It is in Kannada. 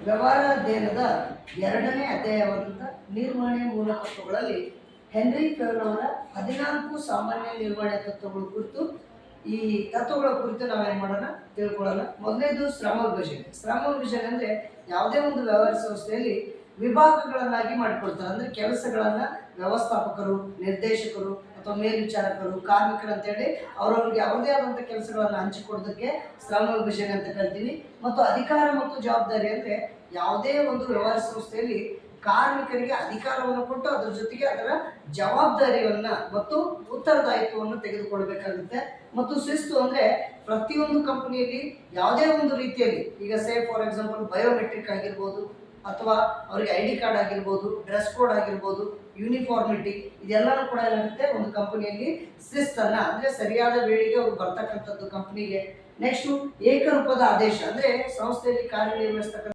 ವ್ಯವಹಾರ ಅಧ್ಯಯನದ 2ನೇ ಅಧ್ಯಾಯವಾದಂಥ ನಿರ್ವಹಣೆ ಮೂಲ ತತ್ವಗಳಲ್ಲಿ ಹೆನ್ರಿ ಫೆವರ್ ಅವರ 14 ಸಾಮಾನ್ಯ ನಿರ್ವಹಣೆ ತತ್ವಗಳ ಕುರಿತು ಈ ತತ್ವಗಳ ಕುರಿತು ನಾವೇನು ಮಾಡೋಣ ತಿಳ್ಕೊಳ್ಳೋಣ. ಮೊದಲನೇದು ಶ್ರಮ ವಿಭಜನೆ. ಶ್ರಮ ವಿಭಜನೆ ಅಂದರೆ ಯಾವುದೇ ಒಂದು ವ್ಯವಹಾರ ಸಂಸ್ಥೆಯಲ್ಲಿ ವಿಭಾಗಗಳನ್ನಾಗಿ ಮಾಡಿಕೊಳ್ತಾರೆ. ಅಂದರೆ ಕೆಲಸಗಳನ್ನು ವ್ಯವಸ್ಥಾಪಕರು, ನಿರ್ದೇಶಕರು ಅಥವಾ ಮೇಲ್ವಿಚಾರಕರು, ಕಾರ್ಮಿಕರು ಅಂತೇಳಿ ಅವರವ್ರಿಗೆ ಯಾವುದೇ ಆದಂಥ ಕೆಲಸಗಳನ್ನು ಹಂಚಿಕೊಡೋದಕ್ಕೆ ಶ್ರಮ ವಿಭಜನೆ ಅಂತ ಕರಿತೀವಿ. ಮತ್ತು ಅಧಿಕಾರ ಮತ್ತು ಜವಾಬ್ದಾರಿ ಅಂದರೆ ಯಾವುದೇ ಒಂದು ವ್ಯವಹಾರ ಸಂಸ್ಥೆಯಲ್ಲಿ ಕಾರ್ಮಿಕರಿಗೆ ಅಧಿಕಾರವನ್ನು ಕೊಟ್ಟು ಅದರ ಜೊತೆಗೆ ಅದರ ಜವಾಬ್ದಾರಿಯನ್ನು ಮತ್ತು ಉತ್ತರದಾಯಿತ್ವವನ್ನು ತೆಗೆದುಕೊಳ್ಬೇಕಾಗುತ್ತೆ. ಮತ್ತು ಶಿಸ್ತು ಅಂದರೆ ಪ್ರತಿಯೊಂದು ಕಂಪನಿಯಲ್ಲಿ ಯಾವುದೇ ಒಂದು ರೀತಿಯಲ್ಲಿ, ಈಗ ಫಾರ್ ಎಕ್ಸಾಂಪಲ್ ಬಯೋಮೆಟ್ರಿಕ್ ಆಗಿರ್ಬೋದು, ಅಥವಾ ಅವರಿಗೆ ID ಕಾರ್ಡ್ ಆಗಿರ್ಬೋದು, ಡ್ರೆಸ್ ಕೋಡ್ ಆಗಿರ್ಬೋದು, ಯೂನಿಫಾರ್ಮಿಟಿ, ಇದೆಲ್ಲನೂ ಕೂಡ ಏನಾಗುತ್ತೆ ಒಂದು ಕಂಪನಿಯಲ್ಲಿ ಶಿಸ್ತನ್ನು, ಅಂದರೆ ಸರಿಯಾದ ವೇಳೆಗೆ ಅವ್ರು ಬರ್ತಕ್ಕಂಥದ್ದು ಕಂಪನಿಗೆ. ನೆಕ್ಸ್ಟು ಏಕರೂಪದ ಆದೇಶ, ಅಂದರೆ ಸಂಸ್ಥೆಯಲ್ಲಿ ಕಾರ್ಯನಿರ್ವಹಿಸ್ತಕ್ಕಂಥ